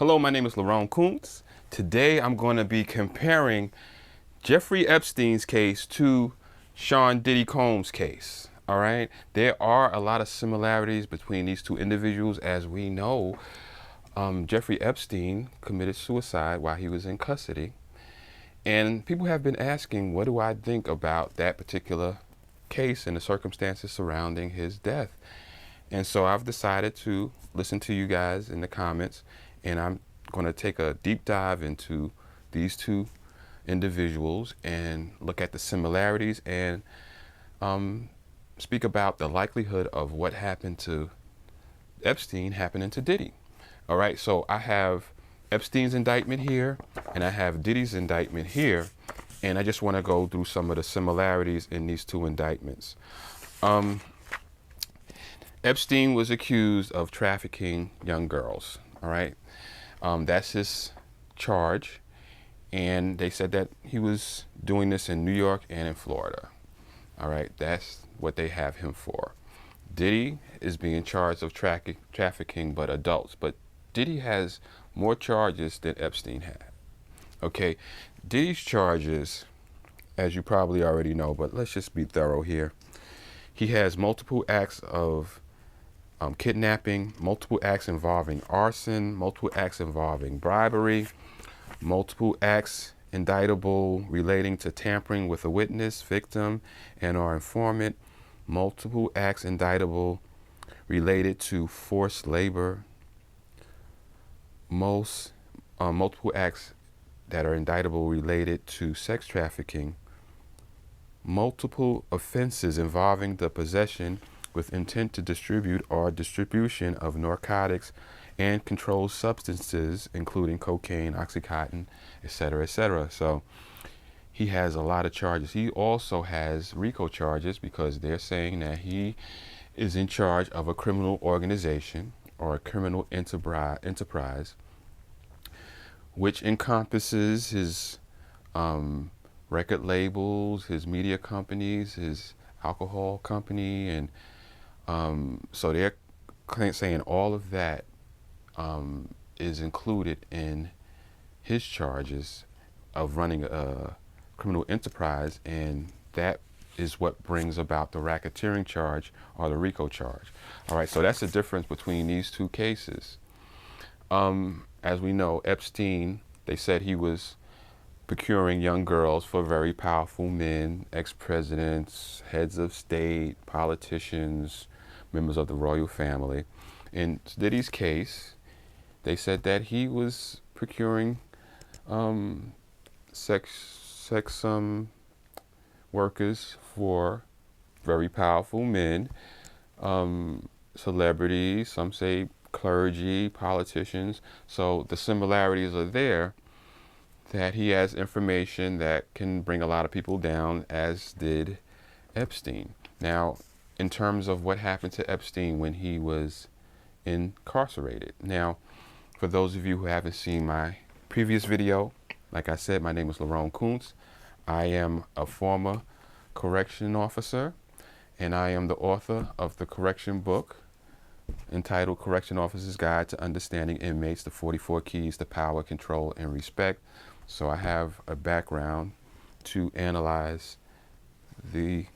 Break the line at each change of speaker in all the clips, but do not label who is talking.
Hello, my name is Lerone Kuntz. Today I'm going to be comparing Jeffrey Epstein's case to Sean Diddy Combs' case. All right, there are a lot of similarities between these two individuals. As we know, Jeffrey Epstein committed suicide while he was in custody. And people have been asking, what do I think about that particular case and the circumstances surrounding his death? And so I've decided to listen to you guys in the comments, and I'm going to take a deep dive into these two individuals and look at the similarities and speak about the likelihood of what happened to Epstein happening to Diddy. All right, so I have Epstein's indictment here, and I have Diddy's indictment here, and I just want to go through some of the similarities in these two indictments. Epstein was accused of trafficking young girls. All right, that's his charge, and they said that he was doing this in New York and in Florida. All right, that's what they have him for. Diddy is being charged of trafficking, but adults. But Diddy has more charges than Epstein had. Okay, Diddy's charges, as you probably already know, but let's just be thorough here. He has multiple acts of kidnapping, multiple acts involving arson, multiple acts involving bribery, multiple acts indictable relating to tampering with a witness, victim, and/or informant, multiple acts indictable related to forced labor, multiple acts that are indictable related to sex trafficking, multiple offenses involving the possession with intent to distribute or distribution of narcotics and controlled substances, including cocaine, Oxycontin, etc., etc. So he has a lot of charges. He also has RICO charges because they're saying that he is in charge of a criminal organization or a criminal enterprise, which encompasses his record labels, his media companies, his alcohol company, and so they're saying all of that is included in his charges of running a criminal enterprise, and that is what brings about the racketeering charge or the RICO charge. All right, so that's the difference between these two cases. As we know, Epstein, they said he was procuring young girls for very powerful men, ex-presidents, heads of state, politicians, members of the royal family. In Diddy's case, they said that he was procuring sex workers for very powerful men, celebrities, some say clergy, politicians. So the similarities are there, that he has information that can bring a lot of people down, as did Epstein. Now, in terms of what happened to Epstein when he was incarcerated. Now, for those of you who haven't seen my previous video, like I said, my name is Lerone Kuntz. I am a former correction officer, and I am the author of the correction book entitled Correction Officer's Guide to Understanding Inmates, the 44 Keys to Power, Control, and Respect. So I have a background to analyze the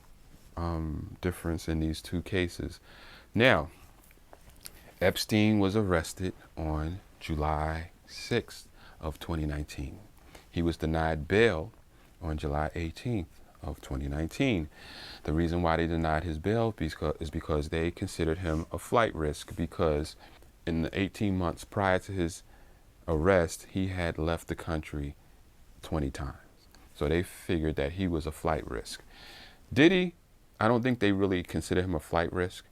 difference in these two cases. Now, Epstein was arrested on July 6th of 2019. He was denied bail on July 18th of 2019. The reason why they denied his bail is because they considered him a flight risk, because in the 18 months prior to his arrest, he had left the country 20 times. So they figured that he was a flight risk. Diddy, I don't think they really consider him a flight risk.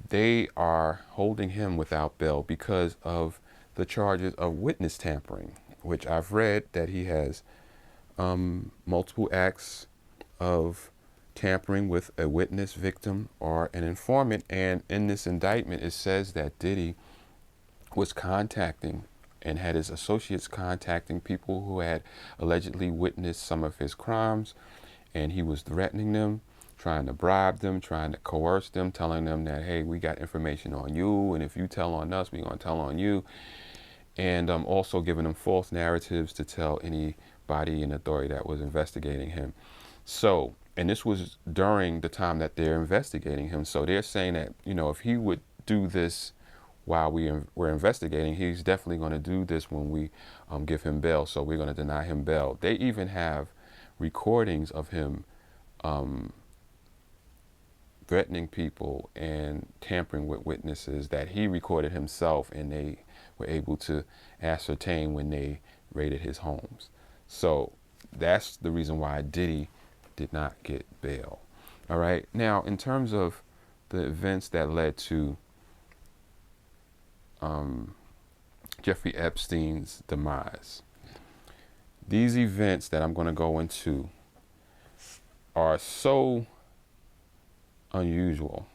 They are holding him without bail because of the charges of witness tampering, which I've read that he has multiple acts of tampering with a witness, victim, or an informant. And in this indictment, it says that Diddy was contacting and had his associates contacting people who had allegedly witnessed some of his crimes, and he was threatening them, trying to bribe them, trying to coerce them, telling them that, hey, we got information on you, and if you tell on us, we're going to tell on you. and also giving him false narratives to tell anybody in authority that was investigating him. So, and this was during the time that they're investigating him. So they're saying that, if he would do this while we're investigating, he's definitely going to do this when we give him bail. So we're going to deny him bail. They even have recordings of him threatening people and tampering with witnesses that he recorded himself, and they were able to ascertain when they raided his homes. So that's the reason why Diddy did not get bail. All right. Now, in terms of the events that led to Jeffrey Epstein's demise, these events that I'm going to go into are so unusual.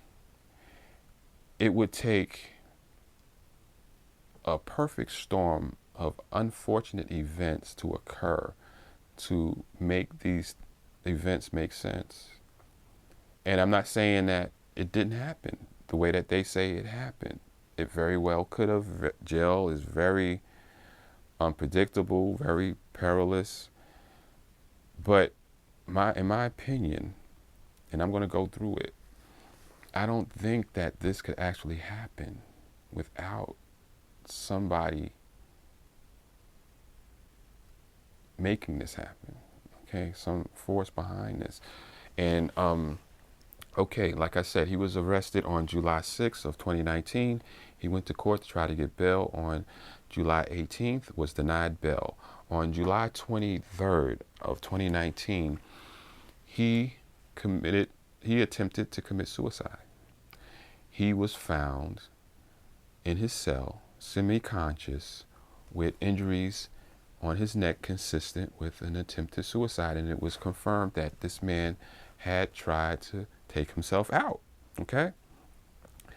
It would take a perfect storm of unfortunate events to occur to make these events make sense. And I'm not saying that it didn't happen the way that they say it happened. It very well could have. Jail is very unpredictable, very perilous. But in my opinion, and I'm going to go through it, I don't think that this could actually happen without somebody making this happen. Okay, some force behind this. And okay, like I said, he was arrested on July 6th of 2019. He went to court to try to get bail on July 18th, was denied bail. On July 23rd of 2019, he attempted to commit suicide. He was found in his cell, semi-conscious, with injuries on his neck consistent with an attempted suicide, and it was confirmed that this man had tried to take himself out. Okay?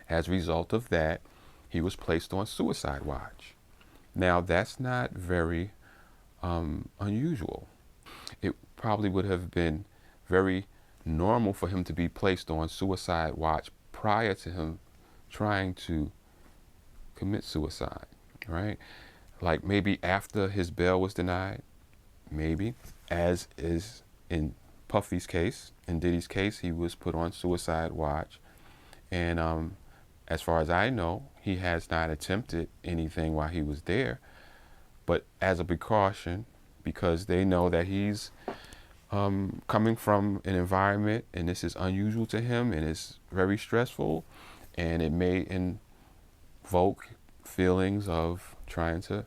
As a result of that, he was placed on suicide watch. Now, that's not very unusual. It probably would have been very normal for him to be placed on suicide watch prior to him trying to commit suicide, right? Like maybe after his bail was denied, maybe, as is in Puffy's case. In Diddy's case, he was put on suicide watch. And as far as I know, he has not attempted anything while he was there. But as a precaution, because they know that he's coming from an environment and this is unusual to him and it's very stressful, and it may invoke feelings of trying to,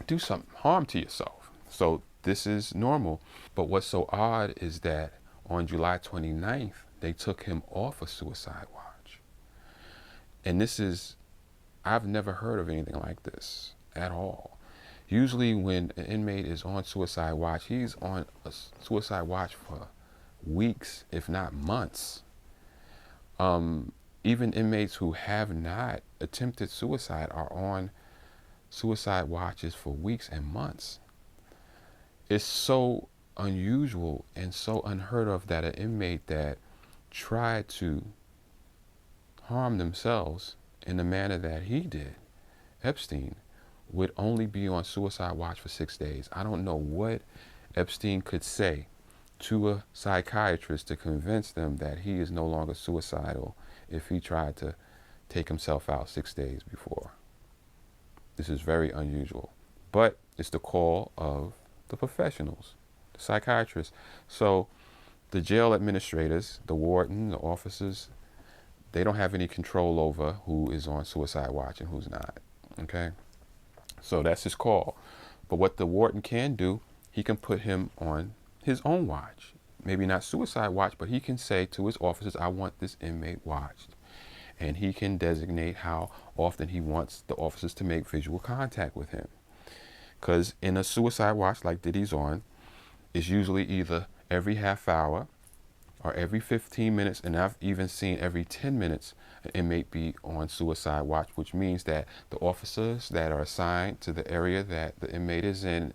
do some harm to yourself. So this is normal. But what's so odd is that on July 29th, they took him off of suicide watch. And I've never heard of anything like this at all. Usually when an inmate is on suicide watch, he's on a suicide watch for weeks, if not months. Even inmates who have not attempted suicide are on suicide watches for weeks and months. It's so unusual and so unheard of that an inmate that tried to harm themselves in the manner that he did, Epstein, would only be on suicide watch for 6 days. I don't know what Epstein could say to a psychiatrist to convince them that he is no longer suicidal if he tried to take himself out 6 days before. This is very unusual. But it's the call of the professionals, the psychiatrists. So the jail administrators, the warden, the officers, they don't have any control over who is on suicide watch and who's not. Okay? So that's his call. But what the warden can do, he can put him on his own watch. Maybe not suicide watch, but he can say to his officers, I want this inmate watched. And he can designate how often he wants the officers to make visual contact with him. Because in a suicide watch like Diddy's on, it's usually either every half hour or every 15 minutes, and I've even seen every 10 minutes an inmate be on suicide watch, which means that the officers that are assigned to the area that the inmate is in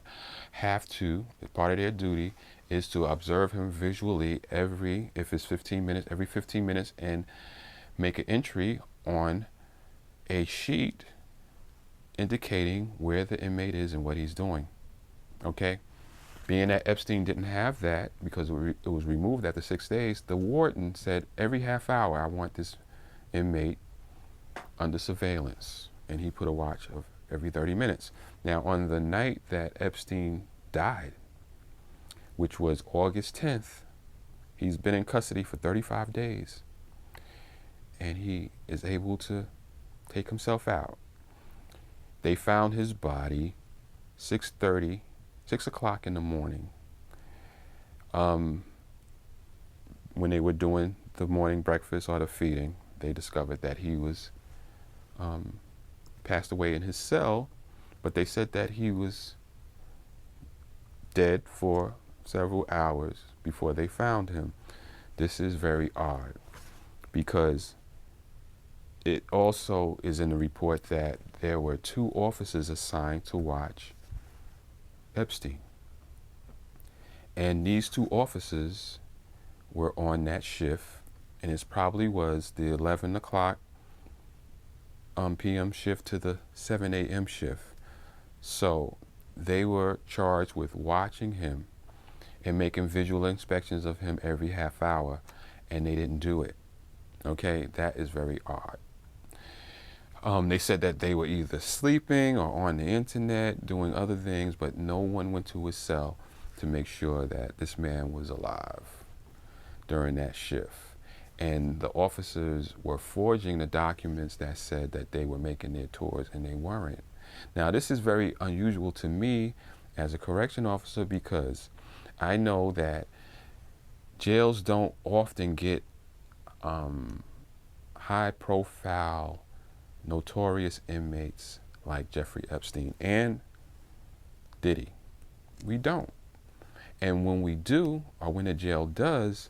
have to, part of their duty is to observe him visually if it's 15 minutes, every 15 minutes, and make an entry on a sheet indicating where the inmate is and what he's doing. Okay? Being that Epstein didn't have that because it was removed after 6 days, the warden said every half hour, I want this inmate under surveillance. And he put a watch of every 30 minutes. Now, on the night that Epstein died, which was August 10th, he's been in custody for 35 days. And he is able to take himself out. They found his body 6:30, 6 o'clock in the morning. When they were doing the morning breakfast or the feeding, they discovered that he was passed away in his cell, but they said that he was dead for several hours before they found him. This is very odd because it also is in the report that there were 2 officers assigned to watch Epstein. And these 2 officers were on that shift, and it probably was the 11 o'clock p.m. shift to the 7 a.m. shift. So they were charged with watching him and making visual inspections of him every half hour, and they didn't do it. Okay, that is very odd. They said that they were either sleeping or on the internet doing other things, but no one went to his cell to make sure that this man was alive during that shift. And the officers were forging the documents that said that they were making their tours, and they weren't. Now, this is very unusual to me as a correction officer because I know that jails don't often get high-profile, notorious inmates like Jeffrey Epstein and Diddy. We don't. And when we do, or when a jail does,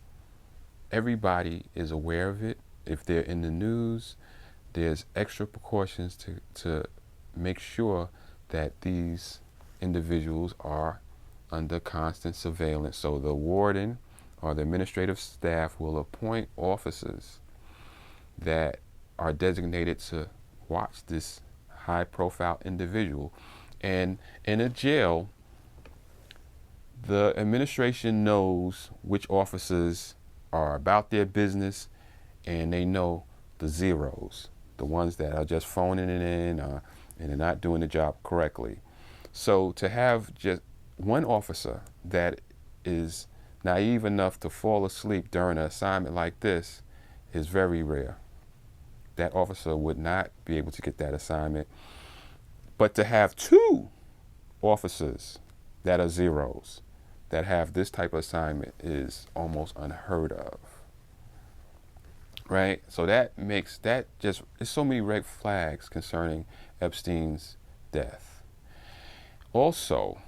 everybody is aware of it. If they're in the news, there's extra precautions to make sure that these individuals are under constant surveillance. So the warden or the administrative staff will appoint officers that are designated to watch this high-profile individual. And in a jail, the administration knows which officers are about their business, and they know the zeros, the ones that are just phoning it in and they're not doing the job correctly. So to have just one officer that is naive enough to fall asleep during an assignment like this is very rare. That officer would not be able to get that assignment. But to have 2 officers that are zeros that have this type of assignment is almost unheard of. Right? So that makes that just, there's so many red flags concerning Epstein's death. Also,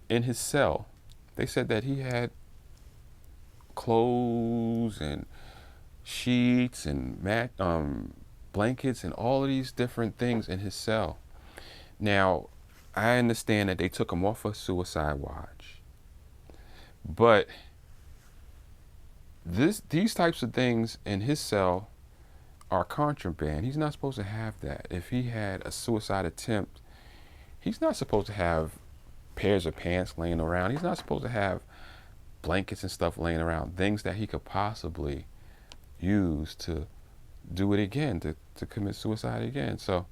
in his cell, they said that he had clothes and sheets and blankets and all of these different things in his cell. Now, I understand that they took him off of suicide watch, but these types of things in his cell are contraband. He's not supposed to have that. If he had a suicide attempt, he's not supposed to have pairs of pants laying around. He's not supposed to have blankets and stuff laying around, things that he could possibly use to do it again, to commit suicide again. So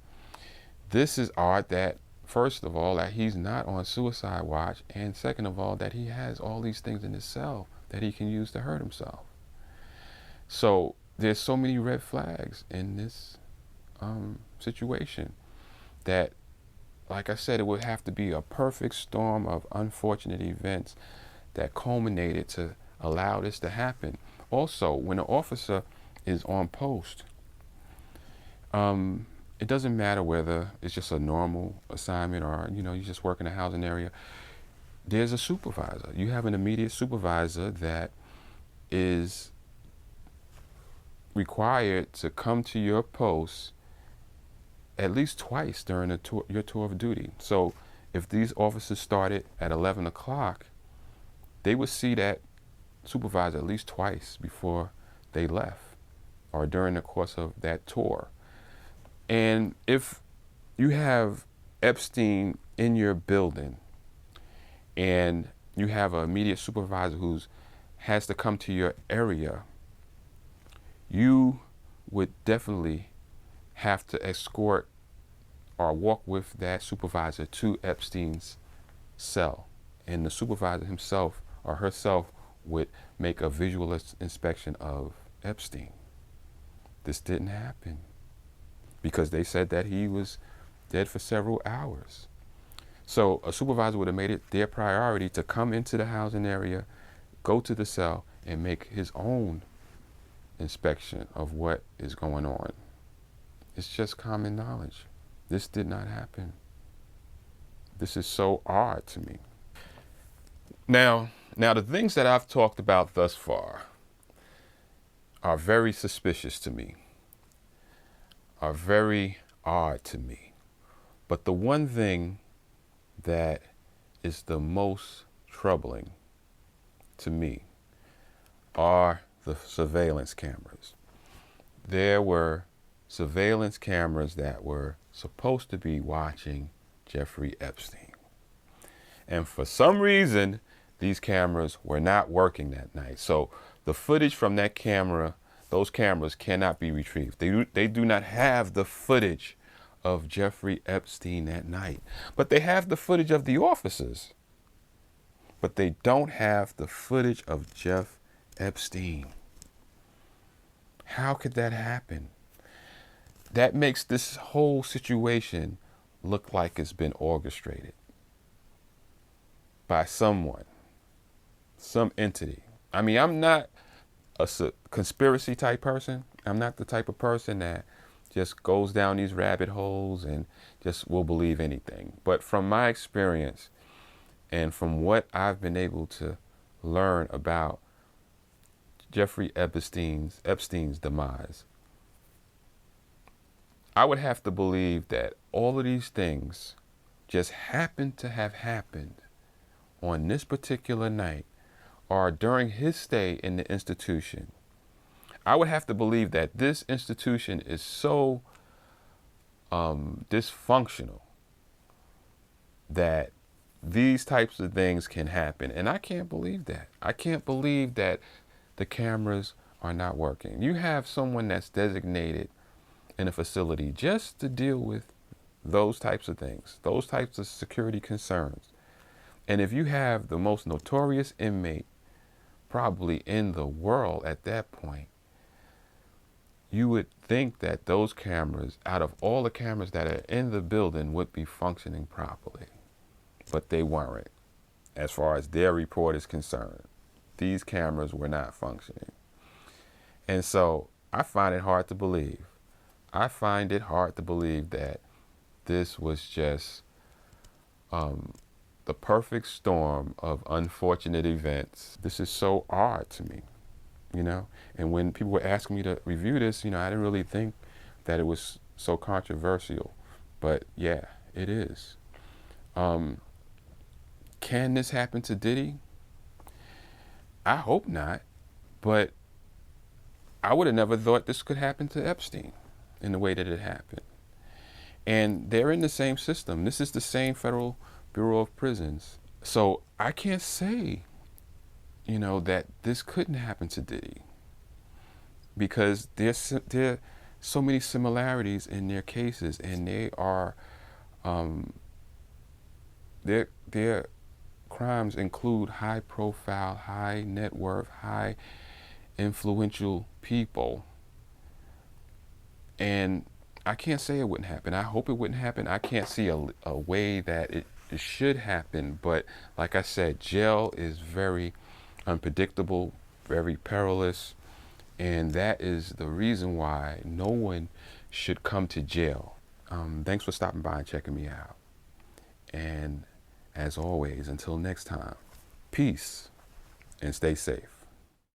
this is odd that, first of all, that he's not on suicide watch, and second of all, that he has all these things in his cell that he can use to hurt himself. So there's so many red flags in this situation that, like I said, it would have to be a perfect storm of unfortunate events that culminated to allow this to happen. Also, when an officer is on post, it doesn't matter whether it's just a normal assignment or, you just work in a housing area. There's a supervisor. You have an immediate supervisor that is required to come to your post at least twice during your tour of duty. So if these officers started at 11 o'clock, they would see that supervisor at least twice before they left or during the course of that tour. And if You have Epstein in your building, and you have an immediate supervisor who's has to come to your area. You would definitely have to escort or walk with that supervisor to Epstein's cell, and the supervisor himself or herself would make a visual inspection of Epstein. This didn't happen because they said that he was dead for several hours. So a supervisor would have made it their priority to come into the housing area, go to the cell, and make his own inspection of what is going on. It's just common knowledge. This did not happen. This is so odd to me. Now the things that I've talked about thus far are very suspicious to me, are very odd to me. But the one thing that is the most troubling to me are the surveillance cameras. There were surveillance cameras that were supposed to be watching Jeffrey Epstein. And for some reason, these cameras were not working that night. So the footage from that camera, those cameras cannot be retrieved. They do not have the footage of Jeffrey Epstein that night. But they have the footage of the officers. But they don't have the footage of Jeff Epstein. How could that happen? That makes this whole situation look like it's been orchestrated by someone, some entity. I mean, I'm not a conspiracy type person. I'm not the type of person that just goes down these rabbit holes and just will believe anything. But from my experience and from what I've been able to learn about Jeffrey Epstein's demise, I would have to believe that all of these things just happened to have happened on this particular night or during his stay in the institution. I would have to believe that this institution is so dysfunctional that these types of things can happen. And I can't believe that. I can't believe that the cameras are not working. You have someone that's designated in a facility just to deal with those types of things, those types of security concerns. And if you have the most notorious inmate probably in the world at that point, you would think that those cameras, out of all the cameras that are in the building, would be functioning properly. But they weren't, as far as their report is concerned. These cameras were not functioning. And so I find it hard to believe. I find it hard to believe that this was just the perfect storm of unfortunate events. This is so odd to me, you know? And when people were asking me to review this, you know, I didn't really think that it was so controversial. But yeah, it is. Can this happen to Diddy? I hope not. But I would have never thought this could happen to Epstein in the way that it happened. And they're in the same system. This is the same Federal Bureau of Prisons. So I can't say, you know, that this couldn't happen to Diddy, because there's so many similarities in their cases, and they are their crimes include high profile, high net worth, high influential people. And I can't say it wouldn't happen. I hope it wouldn't happen. I can't see a way that it should happen. But like I said, jail is very unpredictable, very perilous. And that is the reason why no one should come to jail. Thanks for stopping by and checking me out. And as always, until next time, peace and stay safe.